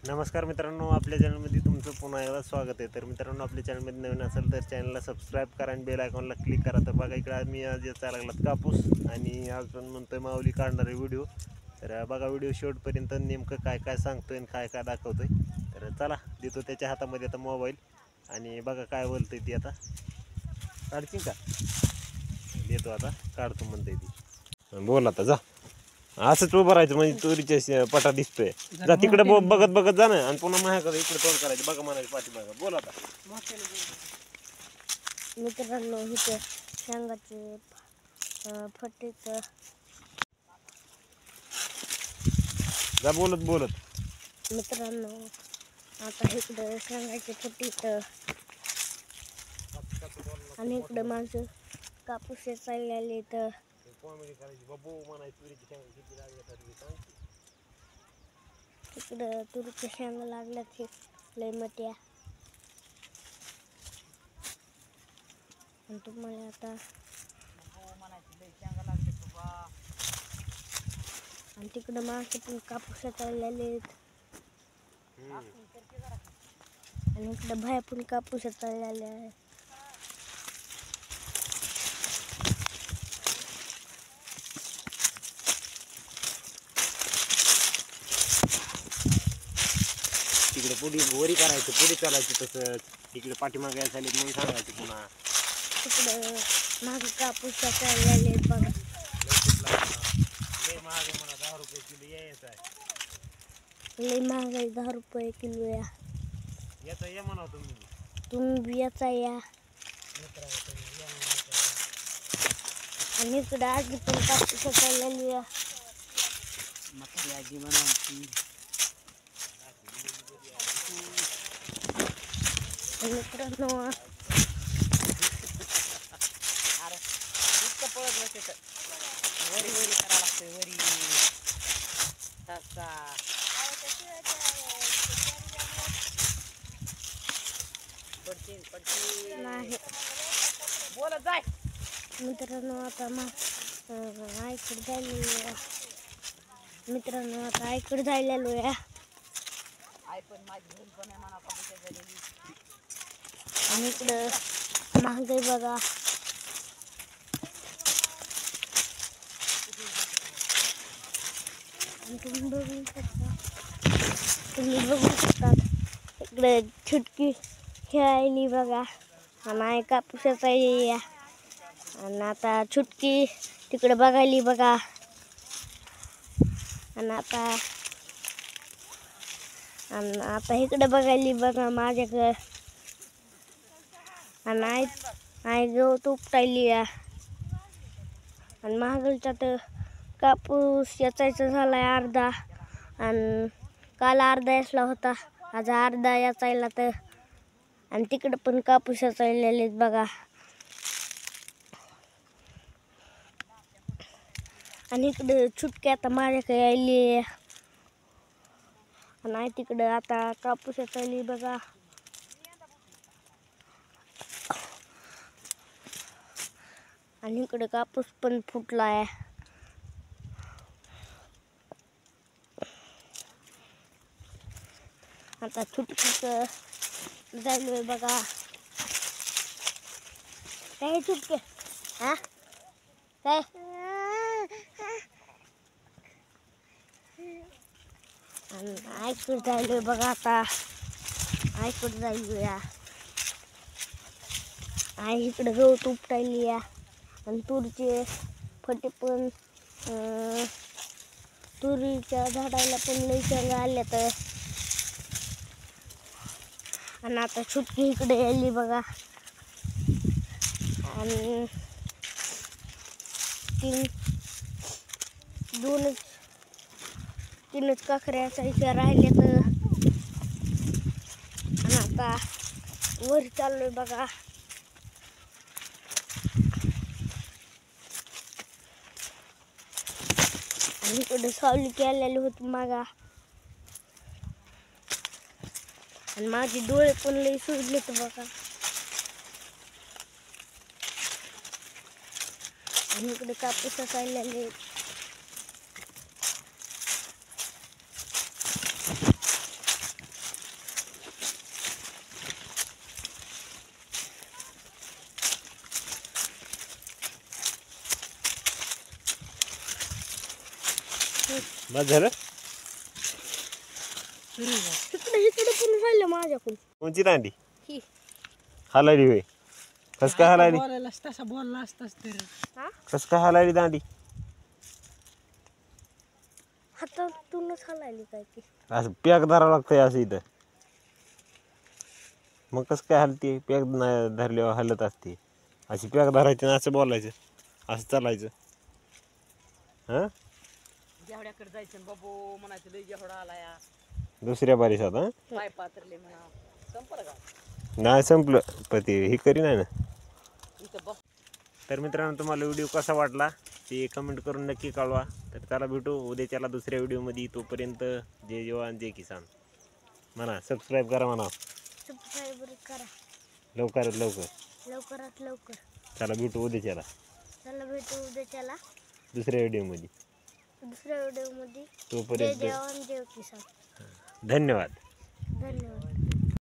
नमस्कार मित्रांनो, आपल्या चॅनलमध्ये तुमचं पुन्हा एकदा स्वागत आहे। तर मित्रांनो, आपल्या चॅनलमध्ये नवीन असेल तर चॅनलला सबस्क्राईब करा आणि बेल आयकॉनला क्लिक करा। तर बघा इकडे मी आज याचा लागलात कापूस आणि अजून म्हणतोय माऊली काढणारे व्हिडिओ। तर बघा व्हिडिओ शेवटपर्यंत नेमकं काय काय सांगतोय आणि काय काय दाखवतोय। तर चला, देतो त्याच्या हातामध्ये आता मोबाईल आणि बघा काय बोलतोय ती आता। काढची का देतो आता, काढतो म्हणतोय ती। बोल आता, जा असंच उभं राहायचं म्हणजे तुरीच्या पटा दिसतोय। जा तिकडे बघत बघत जा ना आणि पुन्हा माझ्याकडे इकडे तोंड करायचं। बघा म्हणायचं पाठीमागं, बोल आता। मित्रांनो, इथे शेंगाचे फटीत जा बोलत बोलत। मित्रांनो, आता इकडे शेंगाचे फटीत आणि इकडे माणसं कापूस चाललेले तर इकडं तुरीच्या शेंगा लागल्यात, हे लय मोठ्या। आणि तुम्हाला आता आणि तिकडं माणसं पण कापूस चाललेले आणि इकडं बाहेर पण कापूस चाललेले आहे। तिकडे पुढे वरी करायचं, पुढे चालायचं तसंच। इकडे पाठीमागे यायला झाले म्हणून सांगायचं पुन्हा। तिकडं मागे कापूस चाललेले बघा। लय महाग आहे म्हणा, 10 रुपये किलो यायचं आहे। लय महाग आहे, 10 रुपये किलो या। याचा या म्हणा तुम्ही बियाचा या। आणि इकडे आजी पण कापूस चाललेली या। आजी म्हणाली मित्रांनो, वरी वरी करावं लागतंय, वरी तसा पडची नाही बोलत जाय। मित्रांनो, आता आईकडे जायलेलो या। मित्रांनो, आता आईकडे जायलेलो या। आई पण माझी बहीण पण आहे म्हणा, कापूस झालेली। आणि इकडं महागाई बघा। तुम्ही बघू शकता इकडे छुटकी खेळायली बघा। आणि आई कापूसाचा या। आणि आता छुटकी तिकडे बघायली बघा। आणि आता इकडे बघायली बघा माझ्याकडे। आणि आई गवत उपटायली या। आणि महागलचा तर कापूस याचायचा झालाय अर्धा, आणि काल अर्धा याचला होता, आज अर्धा याचायला तर। आणि तिकडं पण कापूस याचायलेले बघा। आणि इकडं छुटकी आता माझ्याकडे यायली आणि आई तिकडं आता कापूस याचायली बघा। आणि इकडे कापूस पण फुटलाय। आता छुटकीचं जायलोय बघा। काय छुटके हा काय आईकडे जायलोय बघा। आता आईकडे जायलो या। आई इकडे गवत उपटायली या। आणि तुरीचे फटे पण तुरीच्या झाडाला पण लई शेंगा आल्या तर। आणि आता छुटकी इकडे यायली बघा। आणि तीनच काकऱ्या असायच्या राहिल्या तर। आणि आता वर चाललोय बघा। आणि इकडे सावली केलेली होती मागा। आणि माझे डोळे पण लई सुजले तर बघा। आणि इकडे कापूस असायलेले बस झालं. इकडे पण राहिलं माझ्याकडून. कोणची दांडी ही हालायली होय. कस काय हालायली, बोलायलाच तसा बोलला असताच तर हा कस काय हालायली दांडी. हातातूनच हलायली काय ती. असं पॅक धरावं लागतंय असं इथं. मग कसं काय हलते, पॅक धरल्यावर हलत असते. अशी पॅक धरायची ना असं बोलायचं, असं चालायचं. हां जेवढ्याकडे जायचं बाबू म्हणायचं लय जेवढा आला या दुसऱ्या बारीसात. हां पाय पातरले म्हणा संपलं का नाही संपलं, पण ते हे करी नाही ना. इथं बस. तर मित्रांनो, तुम्हाला व्हिडिओ कसा वाटला ते कमेंट करून नक्की कळवा. तर त्याला भेटू उद्याच्याला दुसऱ्या व्हिडिओमध्ये. तोपर्यंत जय जवान जय किसान म्हणा. सबस्क्राईब करा म्हणा सबस्क्राईब करा लवकरात लवकर. लवकरात लवकर. त्याला भेटू उद्याच्याला चला भेटू उद्याच्याला दुसऱ्या व्हिडिओमध्ये. दुसऱ्या व्हिडिओमध्ये. जय तोपर्यंत जवान जय किसान. धन्यवाद. धन्यवाद.